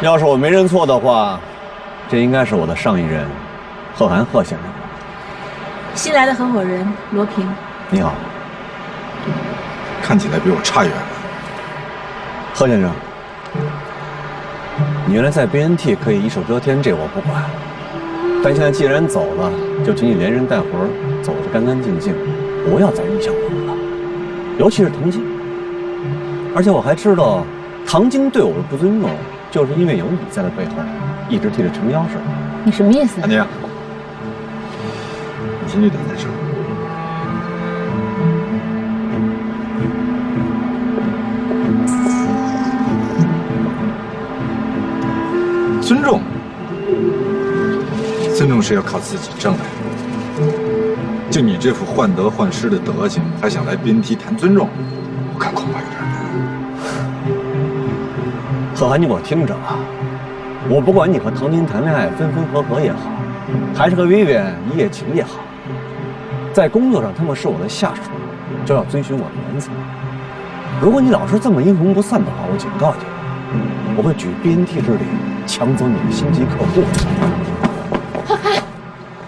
要是我没认错的话，这应该是我的上一任贺涵贺先生。新来的合伙人罗平。你好。看起来比我差远了。贺先生，你原来在 BNT 可以一手遮天，这我不管。但现在既然走了，就请你连人带魂，走得干干净净，不要再影响我们了。尤其是唐晶。而且我还知道，唐晶对我的不尊重，就是因为有你在他背后一直替他撑腰，是吧？你什么意思？安妮，你先去等在这儿。尊重，尊重是要靠自己挣来的。就你这副患得患失的德行，还想来BNT谈尊重，我看恐怕有点难。贺涵，你给我听着啊！我不管你和唐晶谈恋爱分分合合也好，还是和Vivian一夜情也好，在工作上他们是我的下属，就要遵循我的原则。如果你老是这么阴魂不散的话，我警告你，我会举BNT之力抢走你的星级客户。贺涵，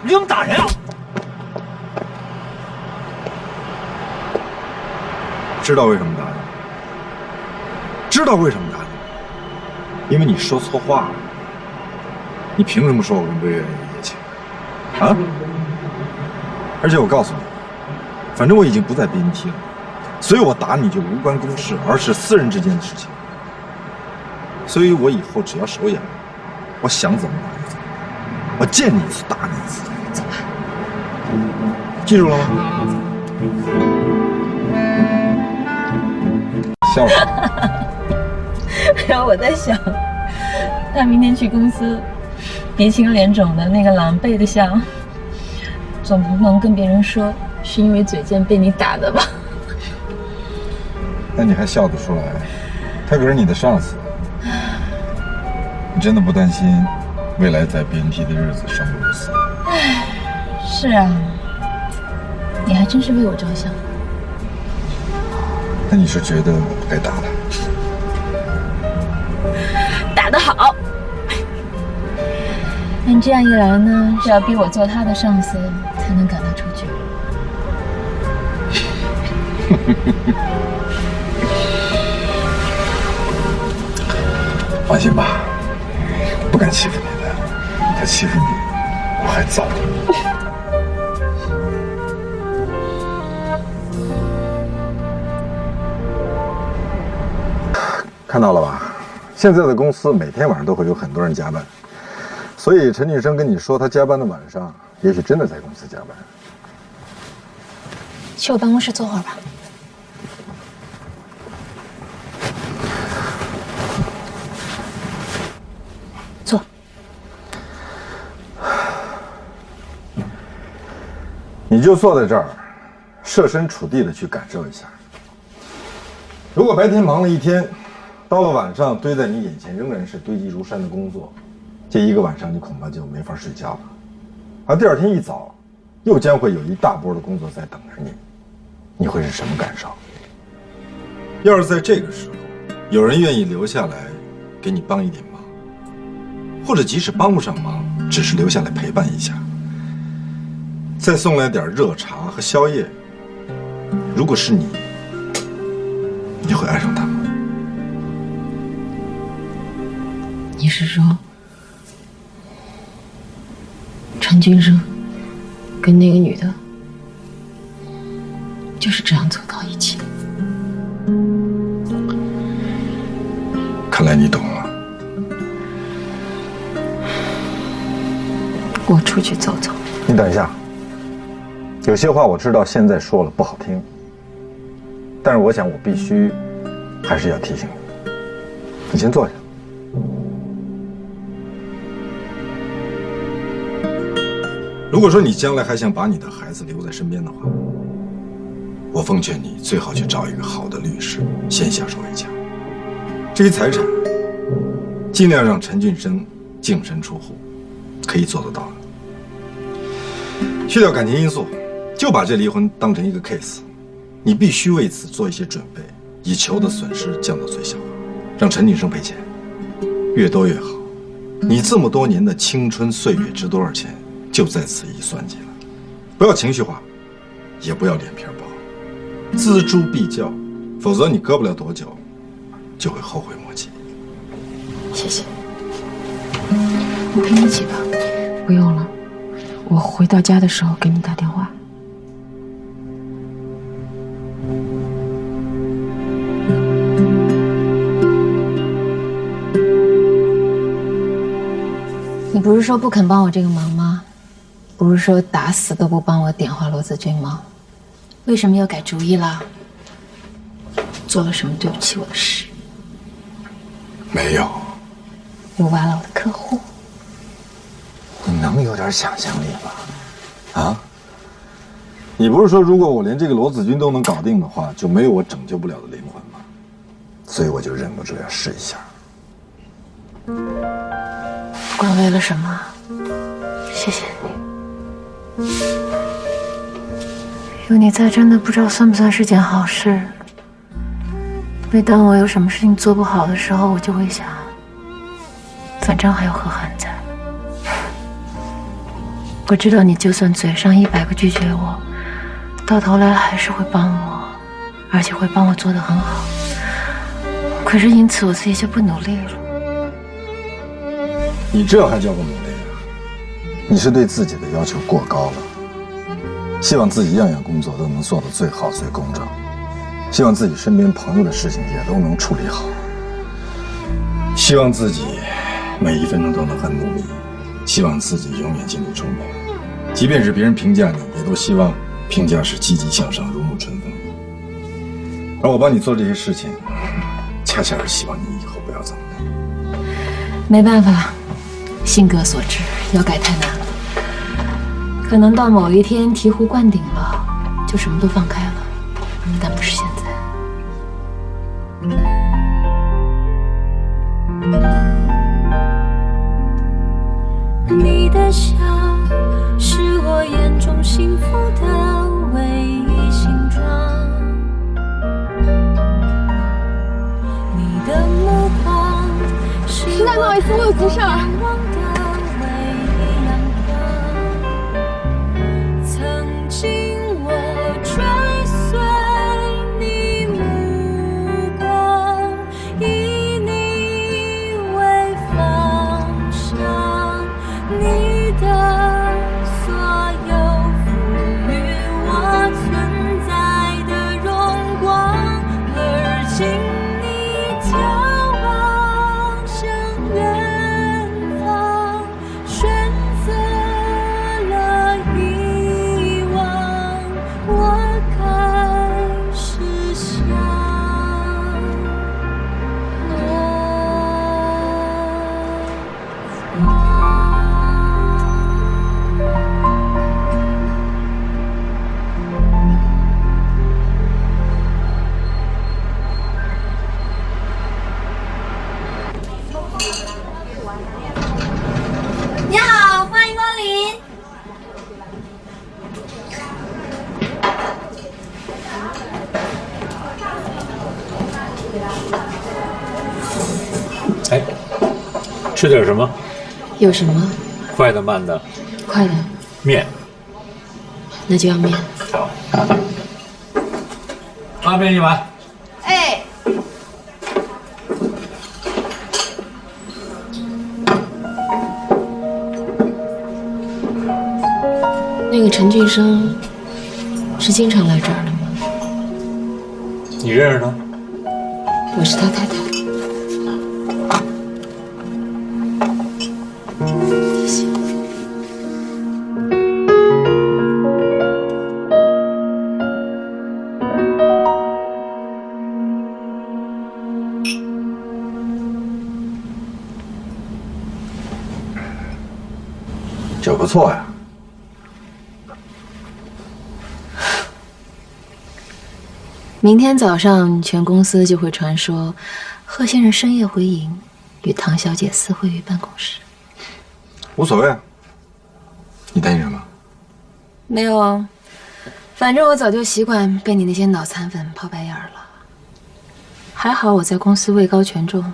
你怎么打人啊？知道为什么打你？知道为什么打你？因为你说错话了。你凭什么说我跟Vivian有一夜情？啊？而且我告诉你，反正我已经不在BNT了，所以我打你就无关公事，而是私人之间的事情。所以我以后只要手痒，我想怎么打就怎么打，我见你一次打你一次。走吧。记住了吗？笑什么？然后我在想，他明天去公司，鼻青脸肿的那个狼狈的相，总不能跟别人说是因为嘴贱被你打的吧？那你还笑得出来？他可是你的上司，你真的不担心未来在BNT的日子生不如死？是啊，你还真是为我着想。那你是觉得我不该打他？打得好。但这样一来呢，是要逼我做他的上司，才能赶他出去。放心吧，不敢欺负你的。他欺负你，我还早。看到了吧？现在的公司每天晚上都会有很多人加班，所以陈俊生跟你说他加班的晚上，也许真的在公司加班。去我办公室坐会儿吧。坐。你就坐在这儿，设身处地的去感受一下。如果白天忙了一天，到了晚上堆在你眼前仍然是堆积如山的工作，这一个晚上你恐怕就没法睡觉了。而第二天一早，又将会有一大波的工作在等着你，你会是什么感受？要是在这个时候，有人愿意留下来给你帮一点忙，或者即使帮不上忙，只是留下来陪伴一下，再送来点热茶和宵夜，如果是你，你会爱上他吗？你是说，陈俊生跟那个女的就是这样走到一起？看来你懂了。我出去走走。你等一下，有些话我知道现在说了不好听，但是我想我必须还是要提醒你。你先坐下。如果说你将来还想把你的孩子留在身边的话，我奉劝你最好去找一个好的律师，先下手为强。至于财产，尽量让陈俊生净身出户，可以做得到的。去掉感情因素，就把这离婚当成一个 case， 你必须为此做一些准备，以求的损失降到最小，让陈俊生赔钱。越多越好。你这么多年的青春岁月值多少钱，就在此一算计了。不要情绪化，也不要脸皮薄，锱铢必较，否则你搁不了多久，就会后悔莫及。谢谢，我陪你一起吧。不用了，我回到家的时候给你打电话。你不是说不肯帮我这个忙吗？不是说打死都不帮我点化罗子君吗？为什么又改主意了？做了什么对不起我的事？没有。又挖了我的客户？你能有点想象力吗？啊？你不是说如果我连这个罗子君都能搞定的话，就没有我拯救不了的灵魂吗？所以我就忍不住要试一下。不管为了什么，谢谢你。有你在，真的不知道算不算是件好事。每当我有什么事情做不好的时候，我就会想，反正还有何涵在。我知道你就算嘴上100个拒绝我，到头来还是会帮我，而且会帮我做得很好。可是因此我自己就不努力了。你这还叫不努力啊？你是对自己的要求过高了，希望自己样样工作都能做得最好最公正，希望自己身边朋友的事情也都能处理好，希望自己每一分钟都能很努力，希望自己永远精力充沛，即便是别人评价你，也都希望评价是积极向上，如沐春风。而我帮你做这些事情，恰恰是希望你以后不要这么累。没办法，性格所致，要改太难了。可能到某一天醍醐灌顶了，就什么都放开了，但不是现在。你的笑是我眼中幸福的唯一形状，你的目光是实在不好意思，我有急事儿。曾经我追随你目光，以你为方向，你的所有赋予我存在的荣光，而今你眺望向远方，选择了遗忘，我开始想你好，欢迎光临。哎，吃点什么？有什么？快的慢的？快的，面。那就要面。好。拉面一碗。哎，那个陈俊生是经常来这儿的吗？你认识他？我是他太太。谢谢。酒不错呀。明天早上，全公司就会传说，贺先生深夜回营，与唐小姐私会于办公室。无所谓啊。你担心什么？没有啊，反正我早就习惯被你那些脑残粉抛白眼了。还好我在公司位高权重，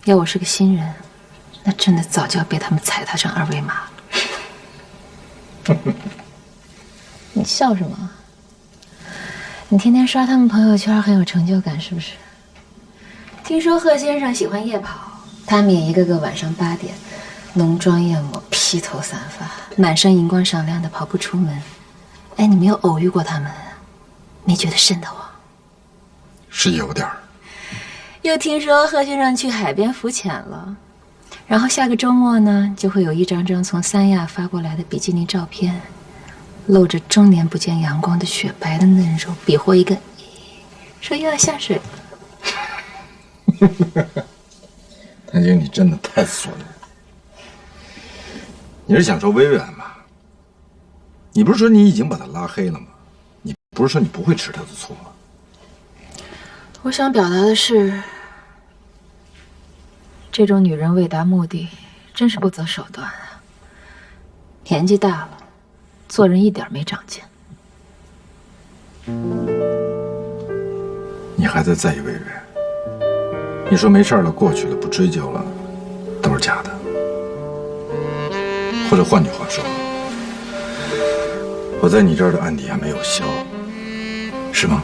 要我是个新人，那真的早就要被他们踩踏成二维码了。你笑什么？你天天刷他们朋友圈很有成就感是不是？听说贺先生喜欢夜跑，他们也一个个晚上8点，浓妆艳抹，披头散发，满身银光闪亮的跑步出门。哎，你没有偶遇过他们，没觉得瘆得慌？是有点儿。又听说贺先生去海边浮潜了，然后下个周末呢，就会有一张张从三亚发过来的比基尼照片，露着终年不见阳光的雪白的嫩肉，比划一个说又要下水了。谭晶，你真的太损了。你是想说薇薇安吗？你不是说你已经把她拉黑了吗？你不是说你不会吃她的醋吗？我想表达的是，这种女人为达目的，真是不择手段啊。年纪大了，做人一点没长进。你还在在意薇薇？你说没事了，过去了，不追究了，都是假的。或者换句话说，我在你这儿的案底还没有消，是吗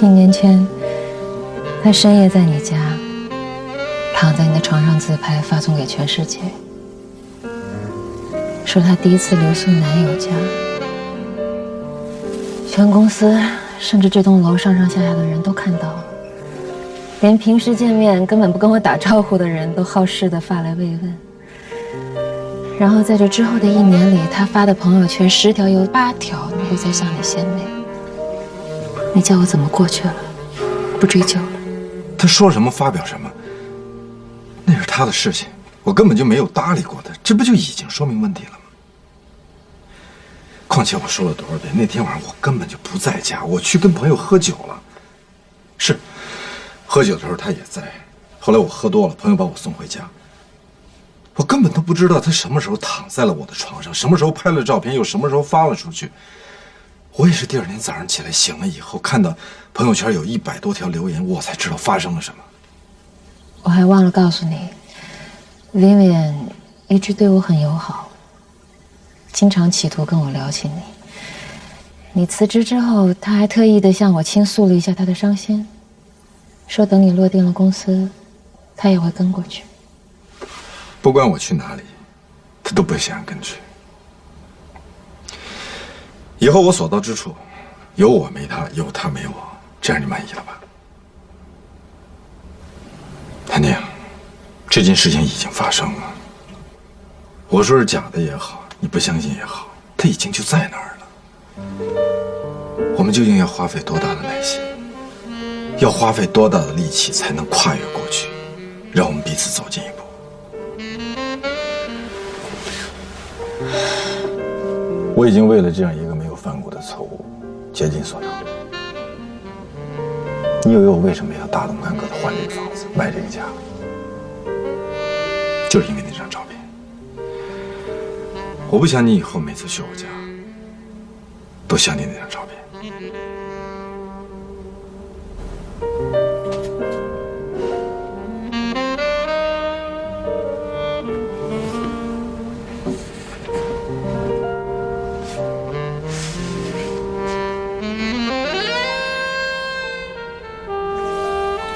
1年前，他深夜在你家，躺在你的床上自拍，发送给全世界，说他第一次留宿男友家。全公司甚至这栋楼上上下下的人都看到了，连平时见面根本不跟我打招呼的人都好事的发来慰问。然后在这之后的1年里，他发的朋友圈10条有8条都在向你献媚。你叫我怎么过去了？不追究了。他说什么发表什么，那是他的事情，我根本就没有搭理过他，这不就已经说明问题了吗？况且我说了多少遍，那天晚上我根本就不在家，我去跟朋友喝酒了。是，喝酒的时候他也在，后来我喝多了，朋友把我送回家。我根本都不知道他什么时候躺在了我的床上，什么时候拍了照片，又什么时候发了出去。我也是第2天早上起来醒了以后，看到朋友圈有100多条留言，我才知道发生了什么。我还忘了告诉你，Vivian一直对我很友好，经常企图跟我聊起你。你辞职之后，他还特意的向我倾诉了一下他的伤心，说等你落定了公司，他也会跟过去。不管我去哪里，他都不想跟去。以后我所到之处，有我没他，有他没我，这样你满意了吧？谭宁，这件事情已经发生了。我说是假的也好，你不相信也好，他已经就在那儿了。我们究竟要花费多大的耐心，要花费多大的力气才能跨越过去，让我们彼此走近一步？我已经为了这样一个没有犯过的错误，竭尽所能。你以为我为什么要大动干戈的换这个房子，卖这个家？就是因为那张照片。我不想你以后每次去我家，都想起那张照片。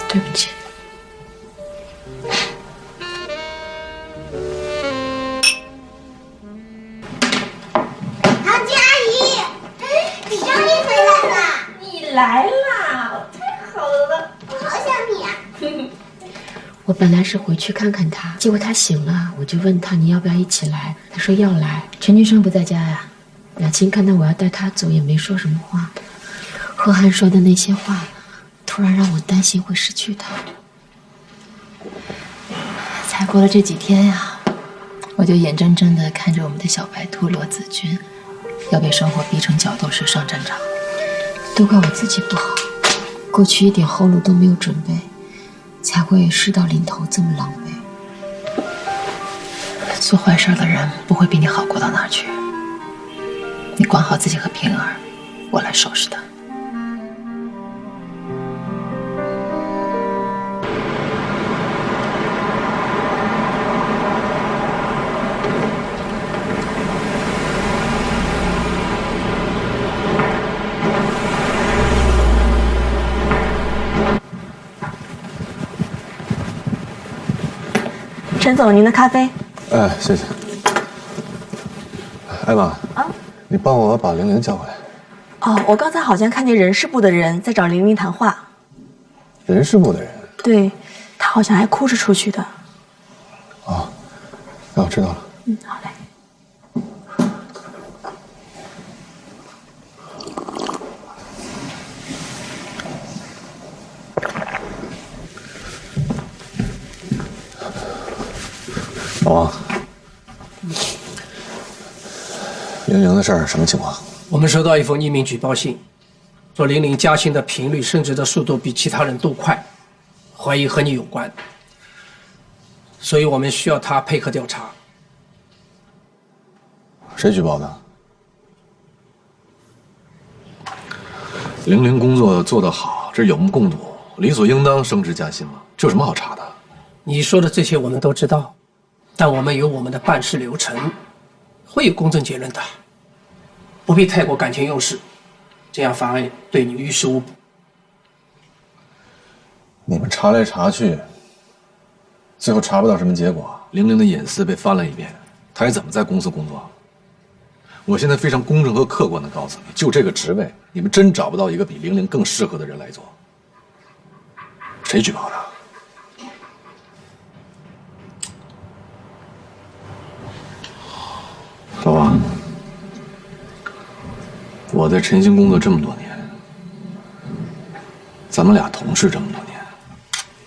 对不起。唐姐阿姨，你终于回来了！你来啦，太好了！我好想你啊！我本来是回去看看他，结果他醒了，我就问他你要不要一起来，他说要来。陈俊生不在家呀，雅琴看到我要带他走也没说什么话。贺涵说的那些话，突然让我担心会失去他。才过了这几天呀，我就眼睁睁地看着我们的小白兔罗子君要被生活逼成角斗士上战场。都怪我自己不好，过去一点后路都没有准备，才会事到临头这么狼狈。做坏事的人不会比你好过到哪儿去。你管好自己和平儿，我来收拾他。陈总，您的咖啡。哎，谢谢。艾玛，你帮我把玲玲叫回来。哦，我刚才好像看见人事部的人在找玲玲谈话。人事部的人？对，她好像还哭着出去的。哦，那我知道了。好嘞。老王，玲玲的事儿什么情况？我们收到一封匿名举报信，说玲玲加薪的频率、升职的速度比其他人都快，怀疑和你有关，所以我们需要她配合调查。谁举报的？玲玲工作做得好，这有目共睹，理所应当升职加薪嘛，这有什么好查的？你说的这些我们都知道，但我们有我们的办事流程，会有公正结论的，不必太过感情用事，这样反而对你于事无补。你们查来查去，最后查不到什么结果。玲玲的隐私被翻了一遍，她还怎么在公司工作？我现在非常公正和客观地告诉你，就这个职位，你们真找不到一个比玲玲更适合的人来做。谁举报的？老王，我在晨星工作这么多年，咱们俩同事这么多年，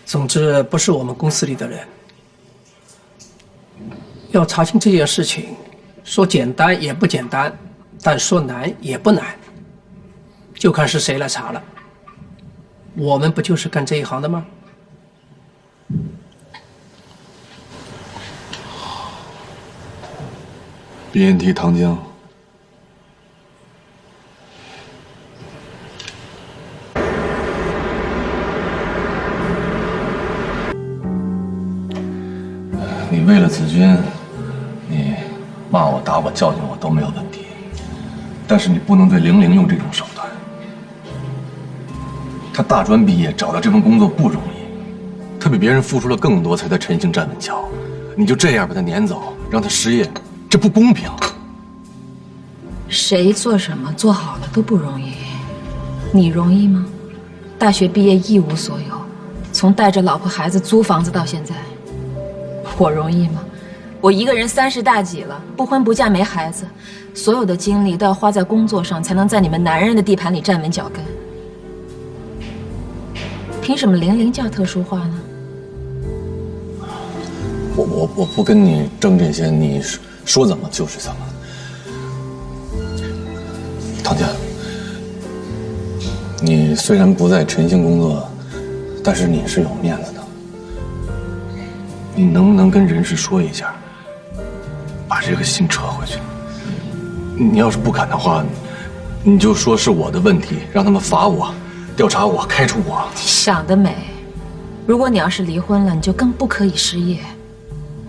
总之不是我们公司里的人。要查清这件事情，说简单也不简单，但说难也不难，就看是谁来查了。我们不就是干这一行的吗？BNT 糖浆。你为了子君，你骂我、打我、教训我都没有问题，但是你不能对玲玲用这种手段。她大专毕业，找到这份工作不容易，她比别人付出了更多，才在晨星站稳脚。你就这样把她撵走，让她失业，这不公平。谁做什么做好了都不容易，你容易吗？大学毕业一无所有，从带着老婆孩子租房子到现在，我容易吗？我一个人30大几了，不婚不嫁没孩子，所有的精力都要花在工作上，才能在你们男人的地盘里站稳脚跟。凭什么玲玲叫特殊化呢？我不跟你争这些，你说怎么就是怎么。唐家，你虽然不在晨星工作，但是你是有面子的。你能不能跟人事说一下，把这个信撤回去？你要是不敢的话，你就说是我的问题，让他们罚我、调查我、开除我。想得美！如果你要是离婚了，你就更不可以失业，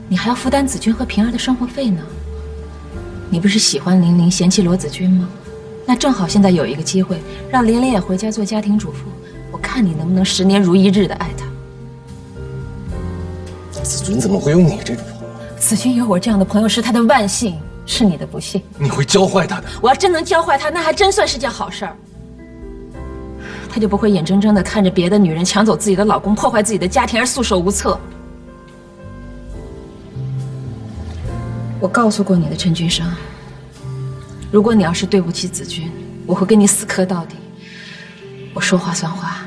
你还要负担子君和平儿的生活费呢。你不是喜欢玲玲，嫌弃罗子君吗？那正好现在有一个机会，让玲玲也回家做家庭主妇，我看你能不能10年如一日的爱她。子君怎么会有你这种朋友？子君有我这样的朋友是她的万幸，是你的不幸。你会教坏他的。我要真能教坏她，那还真算是件好事儿。她就不会眼睁睁地看着别的女人抢走自己的老公，破坏自己的家庭而束手无策。我告诉过你的，陈君生，如果你要是对不起子君，我会跟你死磕到底。我说话算话。